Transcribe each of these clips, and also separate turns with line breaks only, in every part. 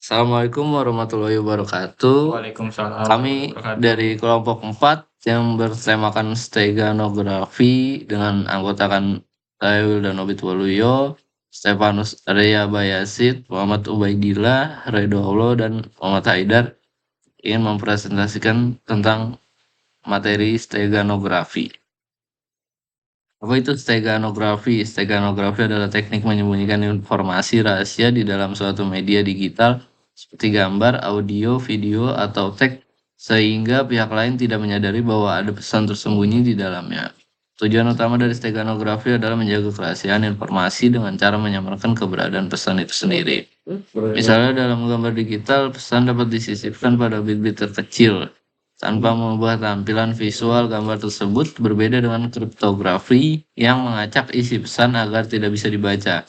Assalamualaikum warahmatullahi wabarakatuh.
Waalaikumsalam
Kami
warahmatullahi wabarakatuh.
dari kelompok 4 yang bertemakan steganografi dengan anggotakan saya Wildan Obit Waluyo, Stefanus Rea Bayasid, Muhammad Ubaidillah, Redo Allah, dan Muhammad Haidar ingin mempresentasikan tentang materi steganografi. Apa itu steganografi? Steganografi adalah teknik menyembunyikan informasi rahasia di dalam suatu media digital seperti gambar, audio, video, atau teks sehingga pihak lain tidak menyadari bahwa ada pesan tersembunyi di dalamnya. Tujuan utama dari steganografi adalah menjaga kerahasiaan informasi dengan cara menyamarkan keberadaan pesan itu sendiri. Misalnya dalam gambar digital, pesan dapat disisipkan pada bit-bit terkecil tanpa mengubah tampilan visual gambar tersebut, berbeda dengan kriptografi yang mengacak isi pesan agar tidak bisa dibaca.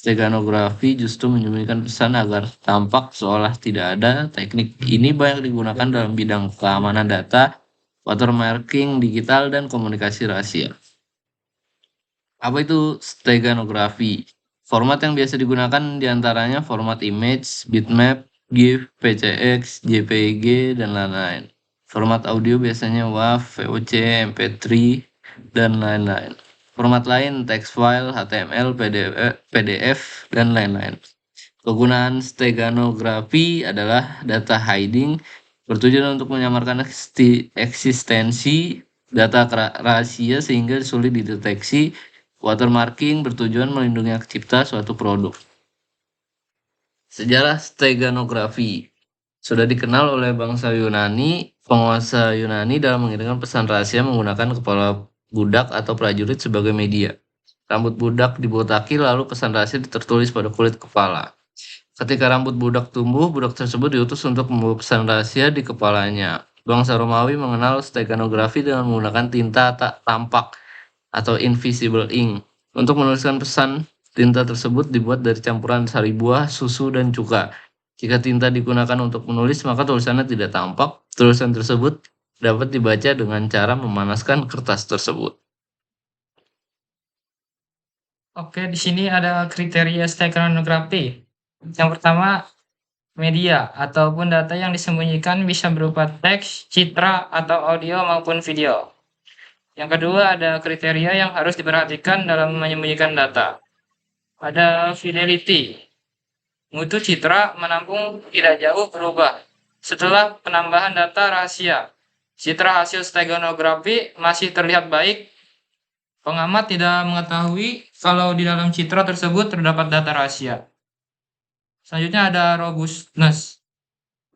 Steganografi justru menyembunyikan pesan agar tampak seolah tidak ada. Teknik ini banyak digunakan dalam bidang keamanan data, watermarking digital, dan komunikasi rahasia. Apa itu steganografi? Format yang biasa digunakan diantaranya format image, bitmap, GIF, PCX, JPG, dan lain-lain. Format audio biasanya WAV, VOC, MP3, dan lain-lain. Format lain text file, HTML, PDF, dan lain-lain. Kegunaan steganografi adalah data hiding, bertujuan untuk menyamarkan eksistensi data rahasia sehingga sulit dideteksi. Watermarking bertujuan melindungi hak cipta suatu produk. Sejarah steganografi sudah dikenal oleh bangsa Yunani. Penguasa Yunani dalam mengirimkan pesan rahasia menggunakan kepala budak atau prajurit sebagai media. Rambut budak dibotaki lalu pesan rahasia tertulis pada kulit kepala. Ketika rambut budak tumbuh, budak tersebut diutus untuk membawa pesan rahasia di kepalanya. Bangsa Romawi mengenal steganografi dengan menggunakan tinta tak tampak atau invisible ink. Untuk menuliskan pesan, tinta tersebut dibuat dari campuran sari buah, susu, dan cuka. Jika tinta digunakan untuk menulis, maka tulisannya tidak tampak. Tulisan tersebut dapat dibaca dengan cara memanaskan kertas tersebut.
Oke, di sini ada kriteria steganografi. Yang pertama, media ataupun data yang disembunyikan bisa berupa teks, citra, atau audio maupun video. Yang kedua, ada kriteria yang harus diperhatikan dalam menyembunyikan data. Ada fidelity. Mutu citra menampung tidak jauh berubah setelah penambahan data rahasia. Citra hasil steganografi masih terlihat baik. Pengamat tidak mengetahui kalau di dalam citra tersebut terdapat data rahasia. Selanjutnya ada robustness,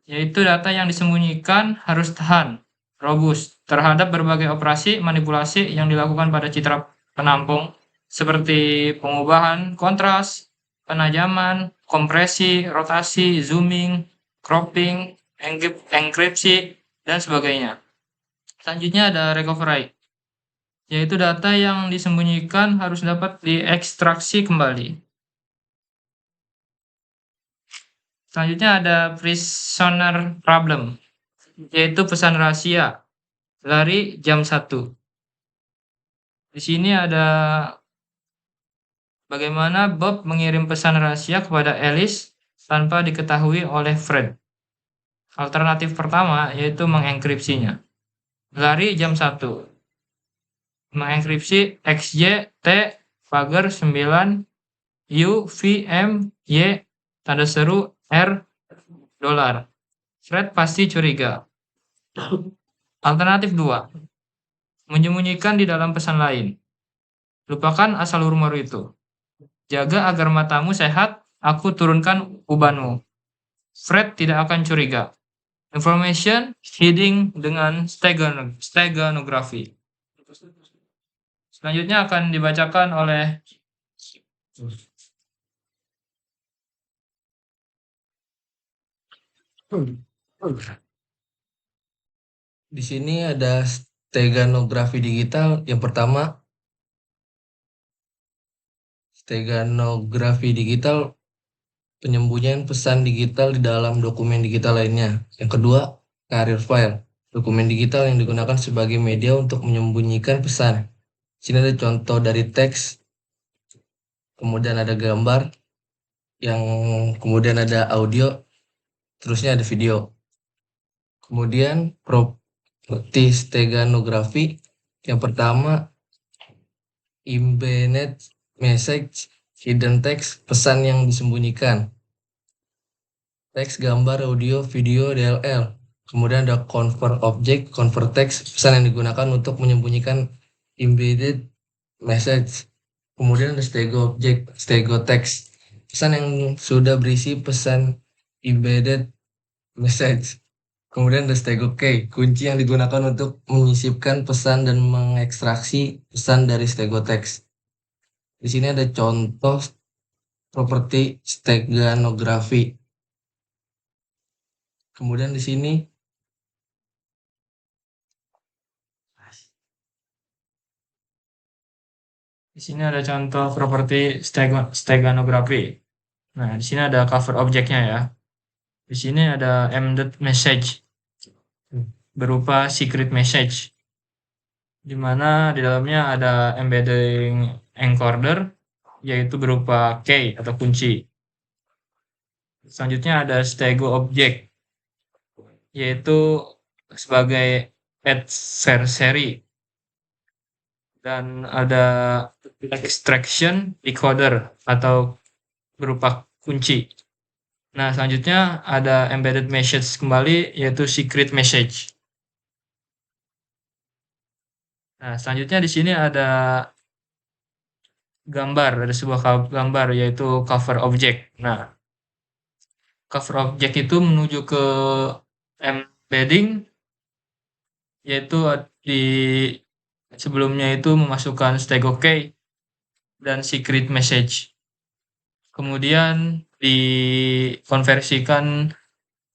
yaitu data yang disembunyikan harus tahan, robust, terhadap berbagai operasi manipulasi yang dilakukan pada citra penampung, seperti pengubahan kontras, penajaman, kompresi, rotasi, zooming, cropping, enkripsi, dan sebagainya. Selanjutnya ada recovery, yaitu data yang disembunyikan harus dapat diekstraksi kembali. Selanjutnya ada prisoner problem, yaitu pesan rahasia, lari jam 1. Di sini ada bagaimana Bob mengirim pesan rahasia kepada Alice tanpa diketahui oleh Fred. Alternatif pertama yaitu mengenkripsinya. Lari jam 1. Mengenkripsi XYT pagar 9 UVM Y tanda seru R $. Fred pasti curiga. Alternatif 2. Menyembunyikan di dalam pesan lain. Lupakan asal rumor itu. Jaga agar matamu sehat, aku turunkan ubanmu. Fred tidak akan curiga. Information hiding dengan steganografi. Selanjutnya akan dibacakan oleh
Di sini ada steganografi digital. Yang pertama, steganografi digital penyembunyian pesan digital di dalam dokumen digital lainnya. Yang kedua, carrier file, dokumen digital yang digunakan sebagai media untuk menyembunyikan pesan. Sini ada contoh dari teks, kemudian ada gambar, yang kemudian ada audio, terusnya ada video. Kemudian properti steganografi yang pertama embedded message, hidden text, pesan yang disembunyikan, teks, gambar, audio, video, DLL. Kemudian ada convert object, convert text, pesan yang digunakan untuk menyembunyikan embedded message. Kemudian ada stego object, stego text, pesan yang sudah berisi pesan embedded message. Kemudian ada stego key, kunci yang digunakan untuk menyisipkan pesan dan mengekstraksi pesan dari stego text. Di sini ada contoh properti steganografi. Kemudian di sini
ada contoh properti steganografi. Nah, di sini ada cover objeknya ya. Di sini ada embedded message berupa secret message, di mana di dalamnya ada embedding encoder, yaitu berupa key atau kunci. Selanjutnya ada stego object, yaitu sebagai adversary. Dan ada extraction decoder atau berupa kunci. Nah, selanjutnya ada embedded message kembali, yaitu secret message. Nah, selanjutnya di sini ada gambar, ada sebuah gambar yaitu cover object. Nah, cover object itu menuju ke embedding, yaitu di sebelumnya itu memasukkan stego key dan secret message. Kemudian dikonversikan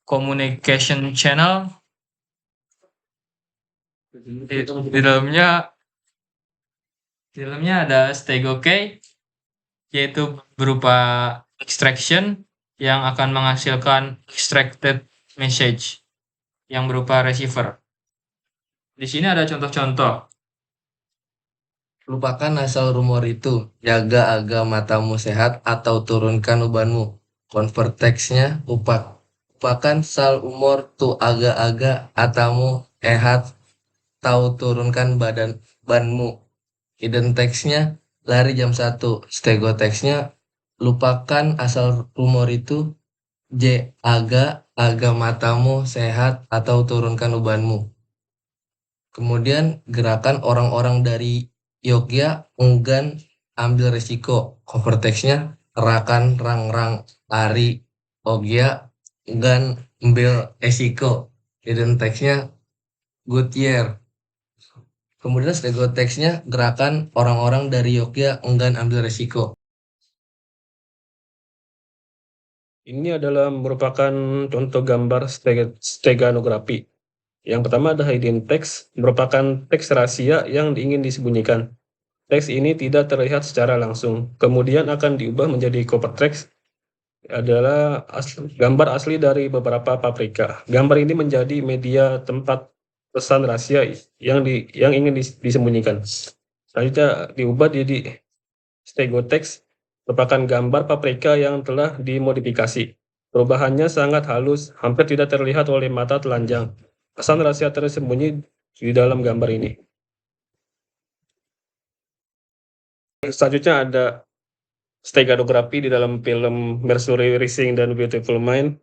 communication channel. Di dalamnya ada stego key, yaitu berupa extraction yang akan menghasilkan extracted message yang berupa receiver. Di sini ada contoh-contoh.
Lupakan asal rumor itu, jaga agar matamu sehat atau turunkan ubanmu. Convert teksnya lupakan sal umur tu aga-aga atamu ehat tahu turunkan banmu. Hidden teksnya lari jam 1. Stego teksnya lupakan asal rumor itu, aga matamu sehat atau turunkan ubanmu. Kemudian gerakan orang-orang dari Yogya enggan ambil resiko. Cover teksnya rakan rang lari Yogya enggan ambil resiko. Hidden teksnya good year. Kemudian stego teksnya gerakan orang-orang dari Yogya enggan ambil resiko.
Ini adalah merupakan contoh gambar steganografi. Yang pertama ada hidden text, merupakan teks rahasia yang ingin disembunyikan. Teks ini tidak terlihat secara langsung, kemudian akan diubah menjadi cover text, adalah gambar asli dari beberapa paprika. Gambar ini menjadi media tempat pesan rahasia yang ingin disembunyikan. Selanjutnya diubah jadi stego text, merupakan gambar paprika yang telah dimodifikasi. Perubahannya sangat halus, hampir tidak terlihat oleh mata telanjang. Pesan rahasia tersembunyi di dalam gambar ini. Selanjutnya ada steganografi di dalam film Mercury Rising dan Beautiful Mind.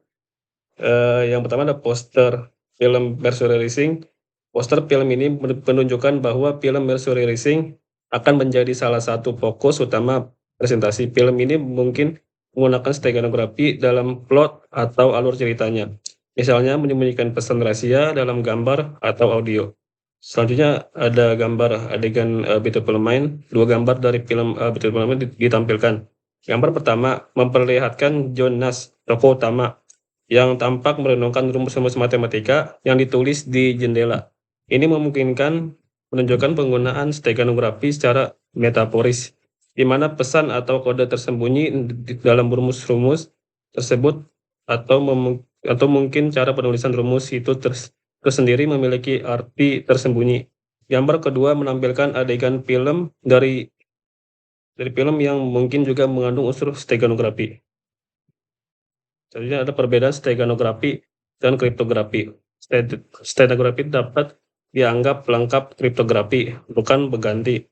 Yang pertama ada poster film Mercury Rising. Poster film ini menunjukkan bahwa film Mercury Rising akan menjadi salah satu fokus utama presentasi. Film ini mungkin menggunakan steganografi dalam plot atau alur ceritanya. Misalnya menyembunyikan pesan rahasia dalam gambar atau audio. Selanjutnya ada gambar adegan Beautiful Mind. Dua gambar dari film Beautiful Mind ditampilkan. Gambar pertama memperlihatkan John Nash, tokoh utama, yang tampak merenungkan rumus-rumus matematika yang ditulis di jendela. Ini memungkinkan menunjukkan penggunaan steganografi secara metaforis, di mana pesan atau kode tersembunyi di dalam rumus-rumus tersebut atau mungkin cara penulisan rumus itu tersendiri memiliki arti tersembunyi. Gambar kedua menampilkan adegan film dari film yang mungkin juga mengandung unsur steganografi. Selanjutnya ada perbedaan steganografi dan kriptografi. Steganografi dapat dianggap pelengkap kriptografi, bukan pengganti.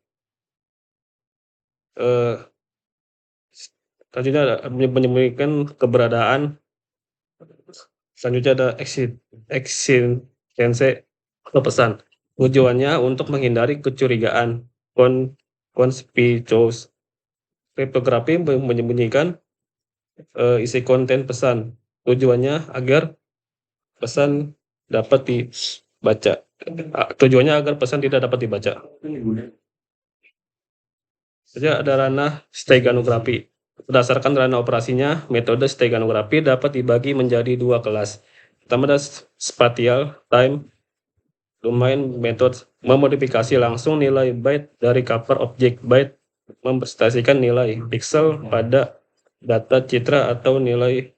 Selanjutnya ada menyembunyikan keberadaan. Selanjutnya ada eksistensi atau pesan. Tujuannya untuk menghindari kecurigaan, conspicuous. Kriptografi menyembunyikan isi konten pesan. Tujuannya agar pesan dapat dibaca. Tujuannya agar pesan tidak dapat dibaca. Saja ada ranah steganografi. Berdasarkan ranah operasinya, metode steganografi dapat dibagi menjadi dua kelas. Pertama ada spatial time domain method, memodifikasi langsung nilai byte dari cover objek byte, mempresentasikan nilai pixel pada data citra atau nilai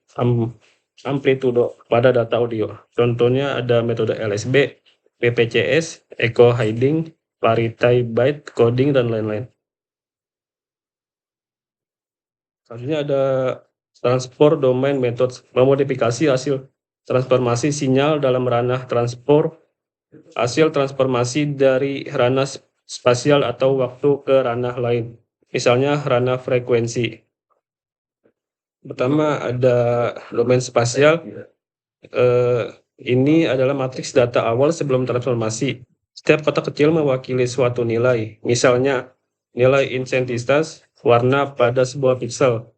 amplitudo pada data audio. Contohnya ada metode LSB, PPCS, echo hiding, parity byte coding, dan lain-lain. Selanjutnya ada transport domain method, memodifikasi hasil transformasi sinyal dalam ranah transport, hasil transformasi dari ranah spasial atau waktu ke ranah lain, misalnya ranah frekuensi. Pertama ada domain spasial. Ini adalah matriks data awal sebelum transformasi. Setiap kotak kecil mewakili suatu nilai, misalnya nilai intensitas warna pada sebuah pixel.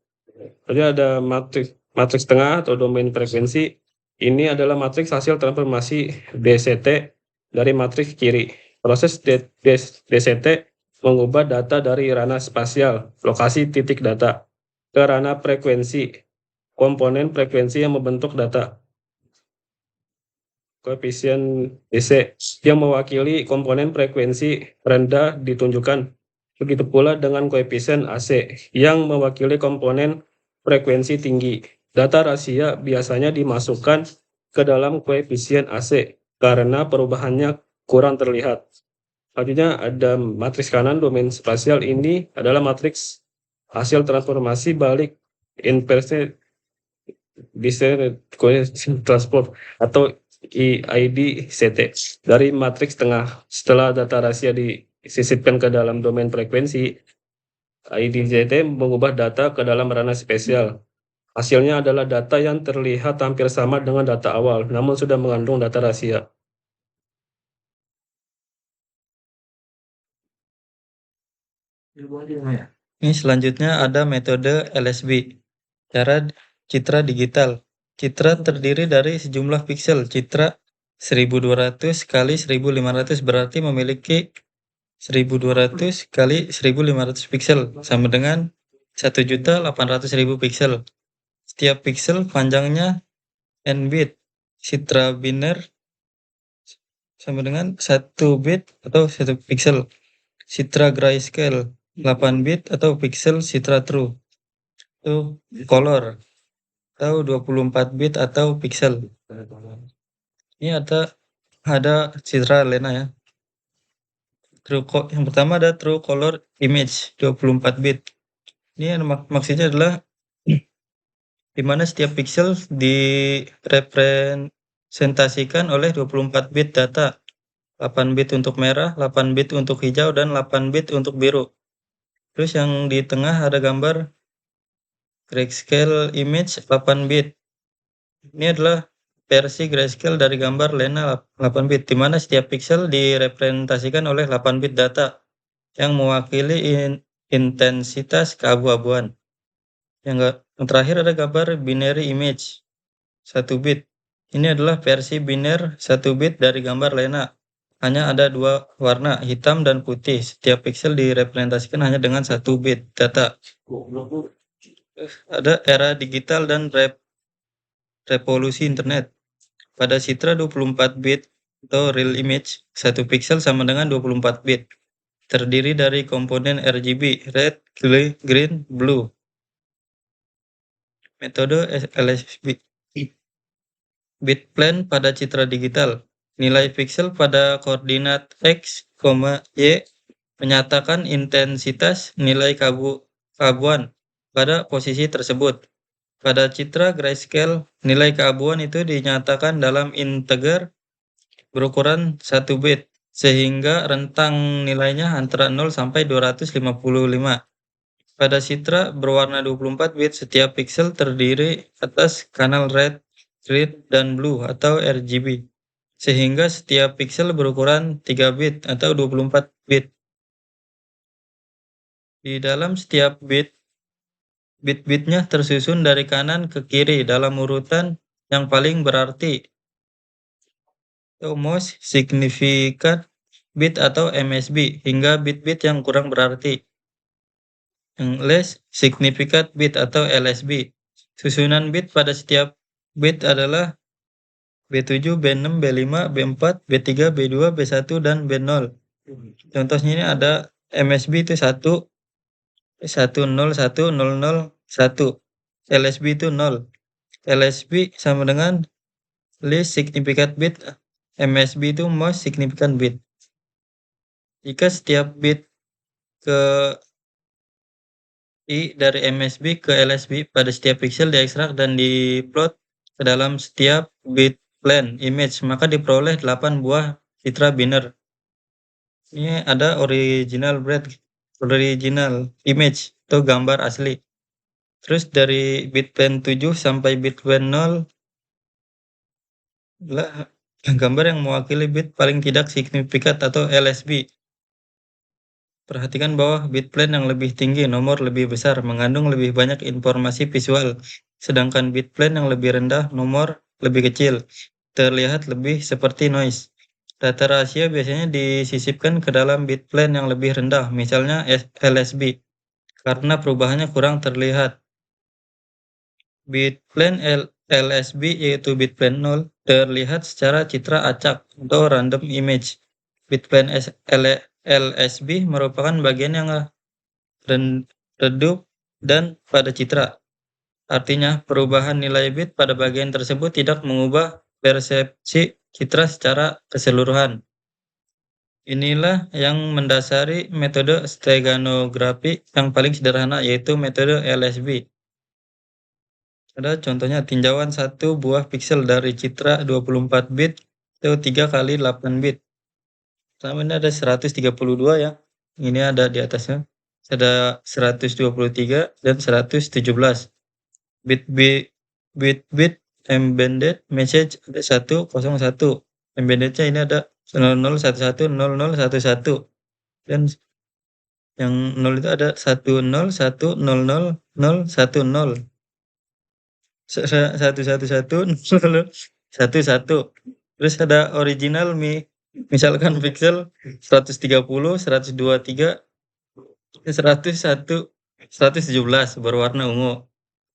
Jadi ada matriks tengah atau domain frekuensi. Ini adalah matriks hasil transformasi DCT dari matriks kiri. Proses DCT mengubah data dari ranah spasial, lokasi titik data, ke ranah frekuensi, komponen frekuensi yang membentuk data. Koefisien DC yang mewakili komponen frekuensi rendah ditunjukkan. Begitu pula dengan koefisien AC yang mewakili komponen frekuensi tinggi. Data rahasia biasanya dimasukkan ke dalam koefisien AC karena perubahannya kurang terlihat. Selanjutnya ada matriks kanan domain spasial. Ini adalah matriks hasil transformasi balik inverse transport atau IDCT dari matriks tengah. Setelah data rahasia disisipkan ke dalam domain frekuensi, IDCT mengubah data ke dalam ranah spesial. Hasilnya adalah data yang terlihat hampir sama dengan data awal, namun sudah mengandung data rahasia.
Ini selanjutnya ada metode LSB, cara citra digital. Citra terdiri dari sejumlah pixel. Citra 1200 kali 1500 berarti memiliki 1200 kali 1500 pixel sama dengan 1.800.000 pixel. Setiap pixel panjangnya n bit. Citra biner sama dengan 1 bit atau 1 pixel. Citra grayscale 8 bit atau pixel citra true. Itu color atau 24 bit atau pixel. Ini ada citra Lena ya. Yang pertama ada true color image 24 bit. Ini maksudnya adalah di mana setiap pixel direpresentasikan oleh 24 bit data. 8 bit untuk merah, 8 bit untuk hijau, dan 8 bit untuk biru. Terus yang di tengah ada gambar grayscale image 8 bit. Ini adalah versi grayscale dari gambar Lena 8 bit, di mana setiap pixel direpresentasikan oleh 8 bit data yang mewakili intensitas keabu-abuan. Yang terakhir ada gambar binary image 1 bit. Ini adalah versi biner 1 bit dari gambar Lena. Hanya ada 2 warna, hitam dan putih. Setiap pixel direpresentasikan hanya dengan 1 bit data. Ada era digital dan revolusi internet. Pada citra 24 bit atau real image, 1 pixel sama dengan 24 bit. Terdiri dari komponen RGB, red, green, blue. Metode LSB. Bitplane pada citra digital. Nilai pixel pada koordinat X, Y menyatakan intensitas nilai keabuan pada posisi tersebut. Pada citra grayscale, nilai keabuan itu dinyatakan dalam integer berukuran 1 bit, sehingga rentang nilainya antara 0 sampai 255. Pada citra berwarna 24 bit, setiap pixel terdiri atas kanal red, green, dan blue atau RGB, sehingga setiap pixel berukuran 3 bit atau 24 bit. Di dalam setiap bit-bitnya tersusun dari kanan ke kiri dalam urutan yang paling berarti, atau most significant bit atau MSB, hingga bit-bit yang kurang berarti, yang less significant bit atau LSB. Susunan bit pada setiap bit adalah B7, B6, B5, B4, B3, B2, B1, dan B0. Contohnya ini ada MSB itu 1, 101, 00, 1. LSB itu 0. LSB sama dengan least significant bit. MSB itu most significant bit. Jika setiap bit ke I dari MSB ke LSB pada setiap pixel diekstrak dan diplot ke dalam setiap bit plane image, maka diperoleh 8 buah citra biner. Ini ada original image atau gambar asli. Terus dari bit plane 7 sampai bit plane 0 adalah gambar yang mewakili bit paling tidak signifikan atau LSB. Perhatikan bahwa bit plane yang lebih tinggi, nomor lebih besar, mengandung lebih banyak informasi visual, sedangkan bit plane yang lebih rendah, nomor lebih kecil, terlihat lebih seperti noise. Data rahasia biasanya disisipkan ke dalam bit plane yang lebih rendah, misalnya LSB, karena perubahannya kurang terlihat. Bit plane LSB yaitu bit plane 0 terlihat secara citra acak atau random image. Bit plane LSB merupakan bagian yang redup dan pada citra. Artinya, perubahan nilai bit pada bagian tersebut tidak mengubah persepsi citra secara keseluruhan. Inilah yang mendasari metode steganografi yang paling sederhana, yaitu metode LSB. Ada contohnya tinjauan 1 buah pixel dari citra 24 bit atau 3 kali 8 bit. Pertama ini ada 132 ya. Ini ada di atasnya. Ada 123 dan 117. Bit embedded message ada 101. Embeddednya ini ada 0011 0011. Dan yang 0 itu ada 10100010. 111 terus ada original misalkan pixel 130 123 101 117 berwarna ungu.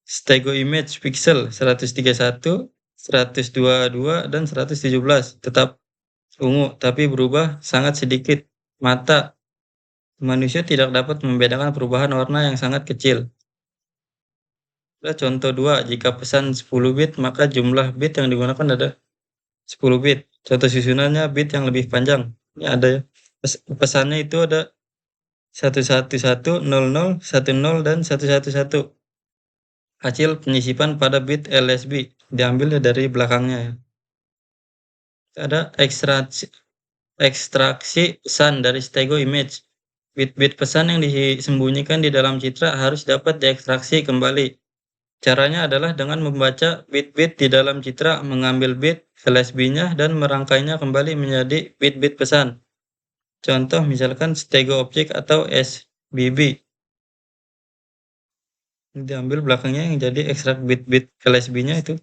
Stego image pixel 131 122 dan 117 tetap ungu tapi berubah sangat sedikit. Mata manusia tidak dapat membedakan perubahan warna yang sangat kecil. Contoh 2, jika pesan 10 bit, maka jumlah bit yang digunakan ada 10 bit. Contoh susunannya bit yang lebih panjang. Ini ada ya. Pesannya itu ada 111, 00, 10, dan 111. Hasil penyisipan pada bit LSB diambil dari belakangnya ya. Ada ekstraksi pesan dari stego image. Bit-bit pesan yang disembunyikan di dalam citra harus dapat diekstraksi kembali. Caranya adalah dengan membaca bit-bit di dalam citra, mengambil bit LSB-nya dan merangkainya kembali menjadi bit-bit pesan. Contoh misalkan stego object atau SBB. Diambil belakangnya yang jadi ekstrak bit-bit LSB-nya itu.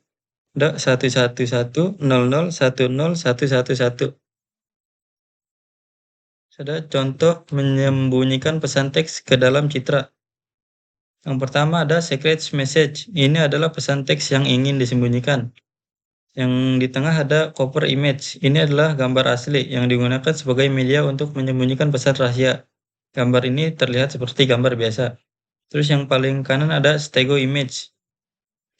Ada 111, 00, 10, 111. Ada contoh menyembunyikan pesan teks ke dalam citra. Yang pertama ada secret message. Ini adalah pesan teks yang ingin disembunyikan. Yang di tengah ada cover image. Ini adalah gambar asli yang digunakan sebagai media untuk menyembunyikan pesan rahasia. Gambar ini terlihat seperti gambar biasa. Terus yang paling kanan ada stego image.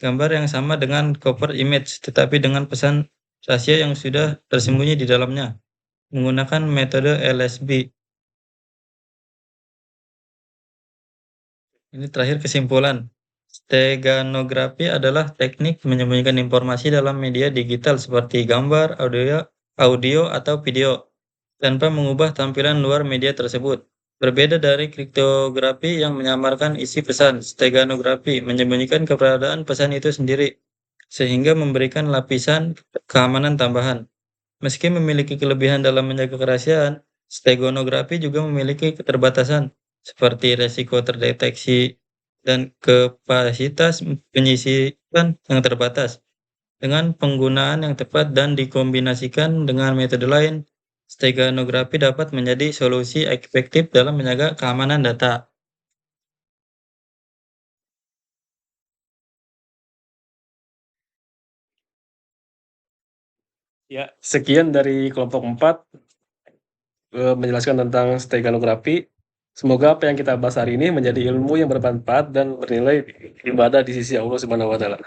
Gambar yang sama dengan cover image, tetapi dengan pesan rahasia yang sudah tersembunyi di dalamnya, menggunakan metode LSB. Ini terakhir kesimpulan. Steganografi adalah teknik menyembunyikan informasi dalam media digital seperti gambar, audio, atau video, tanpa mengubah tampilan luar media tersebut. Berbeda dari kriptografi yang menyamarkan isi pesan, steganografi menyembunyikan keberadaan pesan itu sendiri, sehingga memberikan lapisan keamanan tambahan. Meski memiliki kelebihan dalam menjaga kerahasiaan, steganografi juga memiliki keterbatasan, seperti resiko terdeteksi dan kapasitas penyisipan yang terbatas. Dengan penggunaan yang tepat dan dikombinasikan dengan metode lain, steganografi dapat menjadi solusi efektif dalam menjaga keamanan data.
Ya, sekian dari kelompok 4 menjelaskan tentang steganografi. Semoga apa yang kita bahas hari ini menjadi ilmu yang bermanfaat dan bernilai ibadah di sisi Allah Subhanahu wa taala.